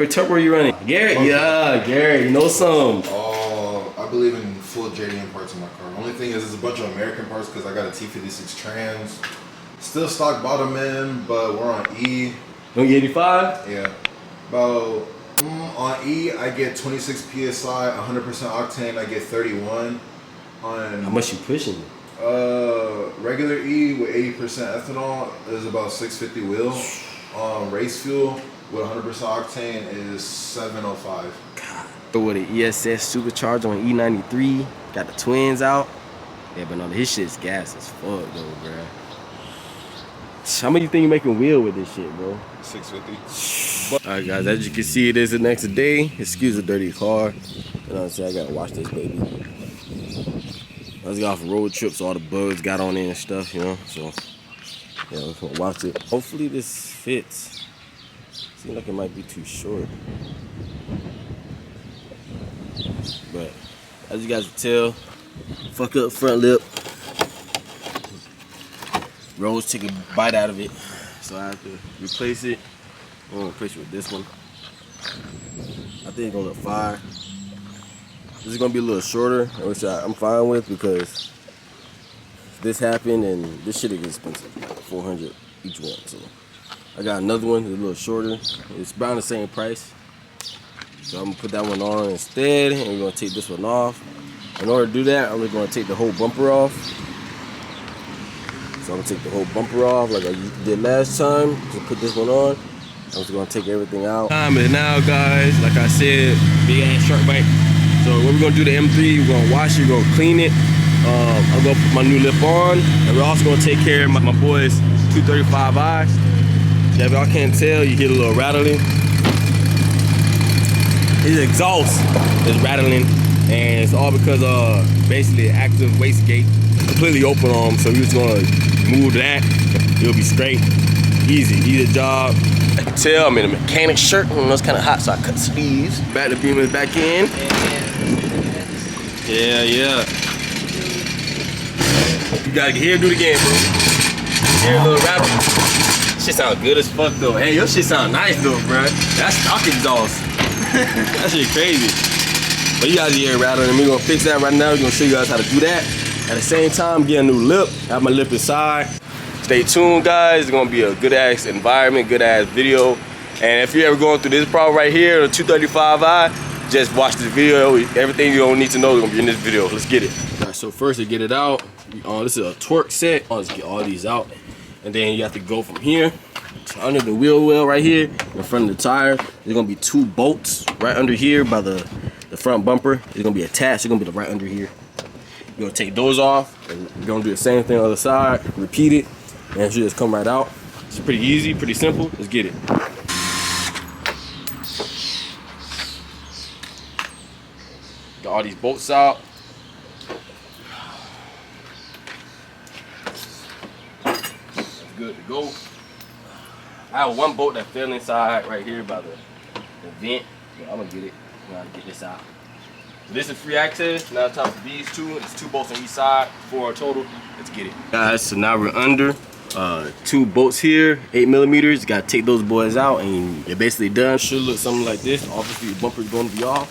Where you running? Garrett? Yeah, Garrett, you know some. I believe in full JDM parts in my car. Only thing is, there's a bunch of American parts because I got a T56 trans. Still stock bottom end, but we're on E. On E85? Yeah. About on E, I get 26 psi, 100% octane. I get 31. On how much you pushing? Regular E with 80% ethanol is about 650 wheels. Race fuel with 100% octane is 705. God. With an ESS supercharger on E93, got the twins out. Yeah, but no, his shit's gas as fuck though, bro. How much you think you making wheel with this shit, bro? 650. Alright guys, as you can see, it is the next day. Excuse the dirty car. You know what I'm saying? I gotta wash this baby. I was off a road trip, so all the bugs got on it and stuff, you know. So yeah, let's gonna watch it. Hopefully this fits. Seems like it might be too short. But as you guys can tell, fuck up front lip. Rose took a bite out of it, so I have to replace it. I'm gonna replace it with this one. I think it's gonna look fire. This is gonna be a little shorter, which I'm fine with because this happened and this shit is expensive, like 400 each one. So I got another one that's a little shorter. It's about the same price. So I'm gonna put that one on instead, and we're gonna take this one off. In order to do that, I'm just gonna take the whole bumper off. So I'm gonna take the whole bumper off like I did last time. Just put this one on. I'm just gonna take everything out. Time is now, guys. Like I said, big ass shark bite. So what we're gonna do the M3, we're gonna wash it, we're gonna clean it. I'm gonna put my new lip on, and we're also gonna take care of my boy's 235i. Yeah, if y'all can't tell, you hear a little rattling. His exhaust is rattling, and it's all because basically active wastegate completely open on him. So we're just gonna move that. It'll be straight, easy job. I can tell I'm in a mechanic shirt. It's kind of hot, so I cut sleeves. Back the beamers back in. Yeah. You gotta get here and do it again, bro. Here, a little rattle. Shit sound good as fuck though. Hey, your shit sound nice though, bro. That's stock exhaust. That shit crazy. But you guys hear rattle, and we're gonna fix that right now. We're gonna show you guys how to do that. At the same time, get a new lip. Have my lip inside. Stay tuned, guys. It's gonna be a good ass environment, good ass video. And if you're ever going through this problem right here, the 235i, just watch this video. Everything you don't need to know is gonna be in this video. Let's get it. All right, so first to get it out, this is a torque set. Let's get all these out. And then you have to go from here to under the wheel well right here, in front of the tire. There's gonna be 2 bolts right under here by the front bumper. It's gonna be attached. It's gonna be right under here. You're gonna take those off, and you're gonna do the same thing on the other side, repeat it, and it should just come right out. It's pretty easy, pretty simple. Let's get it. Got all these bolts out. That's good to go. I have one bolt that fell inside right here by the vent. So I'm gonna get it. I'm gonna get this out. So this is free access. Now on top of these two, it's 2 bolts on each side, 4 total. Let's get it. Guys, so now we're under 2 bolts here, 8mm. Gotta take those boys out and you're basically done. Should look something like this. Obviously the bumper's gonna be off.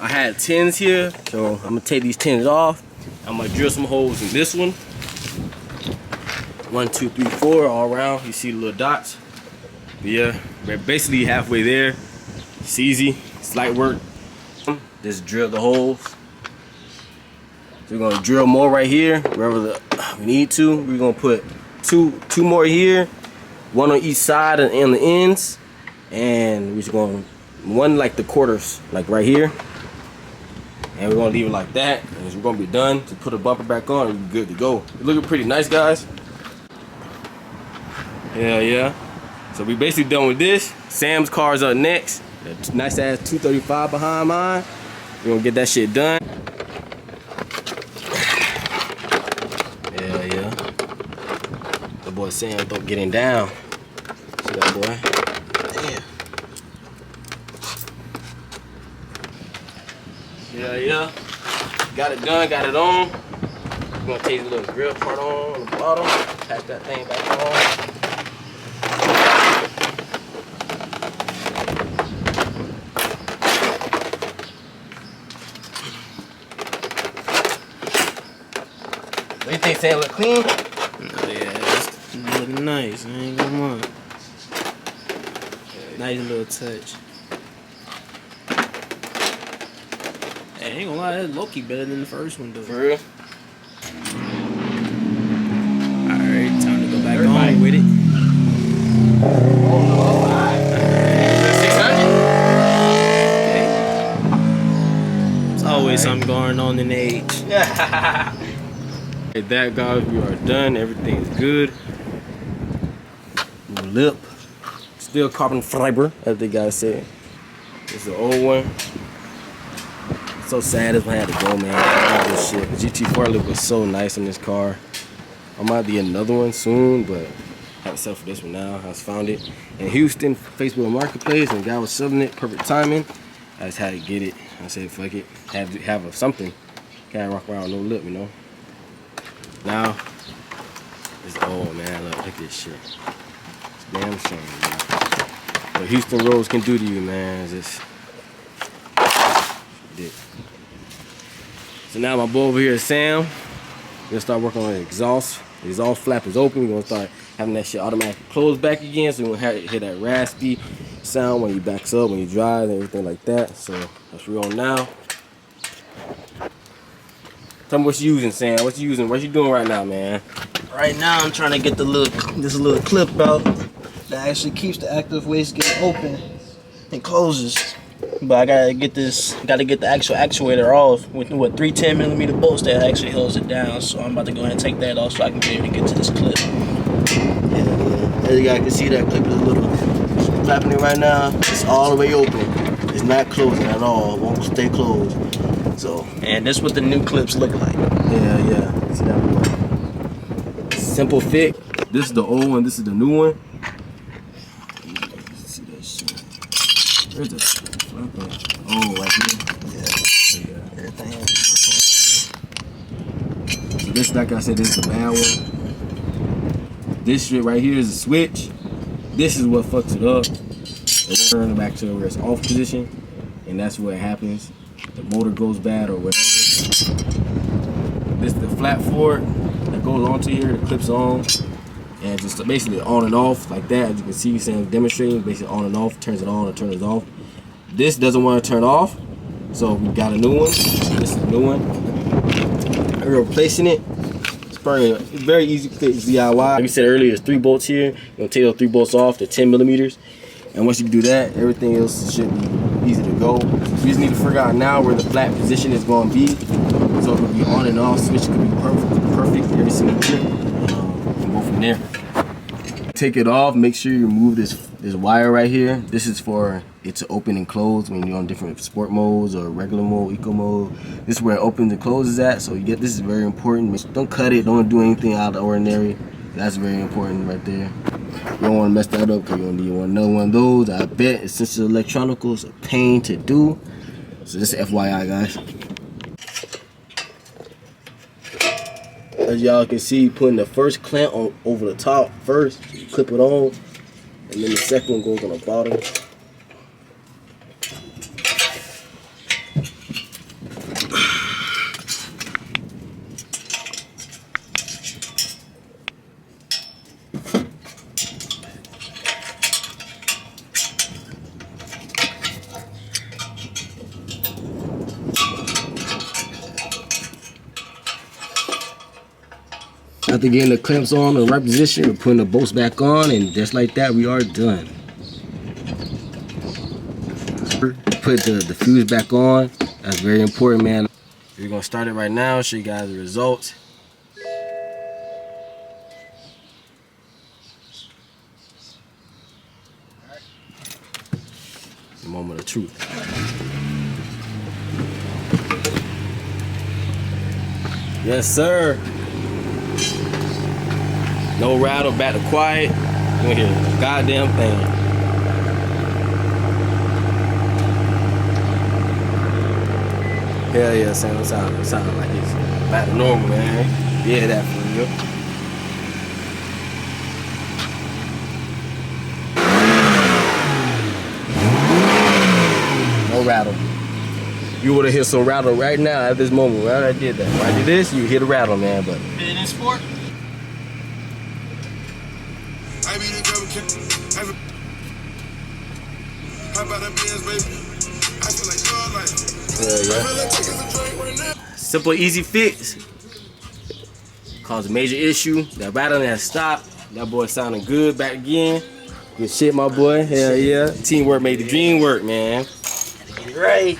I had 10s here, so I'm gonna take these 10s off. I'm gonna drill some holes in this one. 1, 2, 3, 4 all around. You see the little dots. But yeah, we're basically halfway there. It's easy, it's light work. Just drill the holes. So we're gonna drill more right here, wherever we need to. We're gonna put two more here, 1 on each side and the ends. And we're just going 1 like the quarters, like right here. And we're gonna leave it like that. And we're gonna be done to put a bumper back on and we're good to go. It's looking pretty nice, guys. Yeah. So we basically done with this. Sam's car's up next. That nice ass 235 behind mine. We're gonna get that shit done. Yeah. The boy Sam don't getting down. See that boy? Damn. Yeah. Got it done, got it on. We're gonna take the little grill part on the bottom. Pack that thing back on. saying look clean? Yeah, it's looking nice. I ain't gonna lie. Nice little touch. Hey, I ain't gonna lie, that's low-key better than the first one, though. For real? Alright, time to go back on with it. 600? Okay. There's always something going on in the age. Yeah. Like that, guys, we are done. Everything's good. New lip. Still carbon fiber, as the guy said. It's the old one. So sad is when I had to go, man. All this shit. The GT4 lip was so nice on this car. I might be another one soon, but I have to sell for this one now. I just found it in Houston, Facebook Marketplace, and the guy was selling it. Perfect timing. I just had to get it. I said, fuck it. Have to have something. Can't rock around with no lip, you know. Now, it's old, man. Look at this shit. It's damn shame, man. What Houston roads can do to you, man, is just dick. So now my boy over here is Sam. We're gonna start working on the exhaust. The exhaust flap is open. We're gonna start having that shit automatically close back again, so we won't hear that raspy sound when he backs up, when he drives, and everything like that. So that's what we're on now. Tell me what you using, Sam. What you using? What you doing right now, man? Right now, I'm trying to get this little clip out that actually keeps the active wastegate open and closes. But I gotta get the actual actuator off with what 3 10mm bolts that actually holds it down. So I'm about to go ahead and take that off so I can be able to get to this clip. Yeah, as you guys can see, that clip is a little flapping it right now. It's all the way open. It's not closing at all. It won't stay closed. So, and that's what the new clips look like. Yeah. See that one? Simple fit. This is the old one. This is the new one. See that shit? Where's the flap? Oh, right here. Yeah. Everything. So this, like I said, this is the bad one. This shit right here is a switch. This is what fucks it up. It will turn it back to where it's off position, and that's what happens. The motor goes bad or whatever. This is the flap for it that goes onto here. The clips on, and just basically on and off like that. As you can see, Sam demonstrating basically on and off. Turns it on and turns it off. This doesn't want to turn off, so we got a new one. This is a new one. We're replacing it. It's very easy to fix DIY. Like we said earlier, there's 3 bolts here. You're gonna take those 3 bolts off. They're 10mm. And once you do that, everything else should be easy to go. We just need to figure out now where the flat position is going to be. So it could be on and off switch, could be perfect every single trip. And go from there. Take it off. Make sure you remove this wire right here. This is for it to open and close when you're on different sport modes or regular mode, eco mode. This is where it opens and closes at. So you get this is very important. Don't cut it. Don't do anything out of the ordinary. That's very important right there. You don't want to mess that up because you want another one of those. I bet since it's electronical, it's a pain to do. So just FYI, guys. As y'all can see, putting the first clamp on over the top first, you clip it on, and then the second one goes on the bottom. After getting the clamps on in the right position, we're putting the bolts back on, and just like that, we are done. Put the fuse back on. That's very important, man. We're gonna start it right now, show you guys the results. The moment of truth. Yes, sir. No rattle, back to quiet. You don't hear a goddamn thing. Hell yeah, sound like it's back to normal, man. Yeah, that for real. No rattle. You would have hit some rattle right now at this moment. Right, I did that. When I did this, you hit a rattle, man. But Been in sport? simple, easy fix. Caused a major issue. That rattling has stopped. That boy sounding good back again. Good shit, my boy. Hell yeah. Teamwork made the dream work, man. Get it right.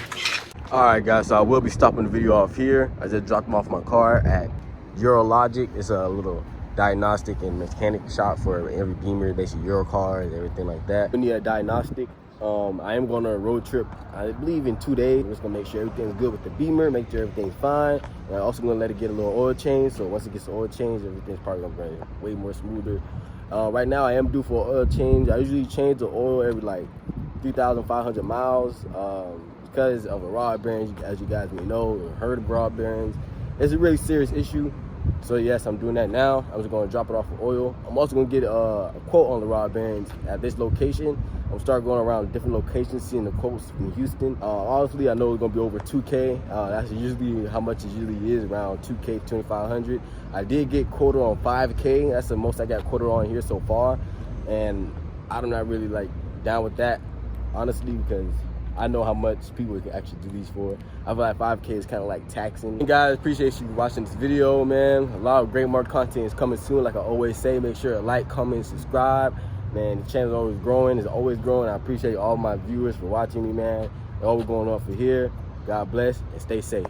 Alright guys, so I will be stopping the video off here. I just dropped him off my car at Eurologic. It's a little diagnostic and mechanic shop for every Beamer, basically Euro cars, everything like that. We need a diagnostic. I am going on a road trip, I believe in 2 days. I'm just gonna make sure everything's good with the Beamer, make sure everything's fine. And I'm also gonna let it get a little oil change. So once it gets the oil change, everything's probably gonna run way more smoother. Right now I am due for an oil change. I usually change the oil every like 3,500 miles. Because of a rod bearing, as you guys may know, or heard of rod bearings. It's a really serious issue. So yes, I'm doing that now. I'm just gonna drop it off for oil. I'm also gonna get a quote on the rod bearings at this location. I'm start going around different locations, seeing the quotes from Houston. Honestly, I know it's gonna be over 2K. That's usually how much it usually is, around 2K, 2,500. I did get quoted on 5K. That's the most I got quoted on here so far. And I'm not really like down with that, honestly, because I know how much people can actually do these for. I feel like 5K is kind of like taxing. And guys, appreciate you watching this video, man. A lot of great more content is coming soon. Like I always say, make sure to like, comment, subscribe. Man, the channel is always growing. It's always growing. I appreciate all my viewers for watching me, man. All we're going on for here. God bless and stay safe.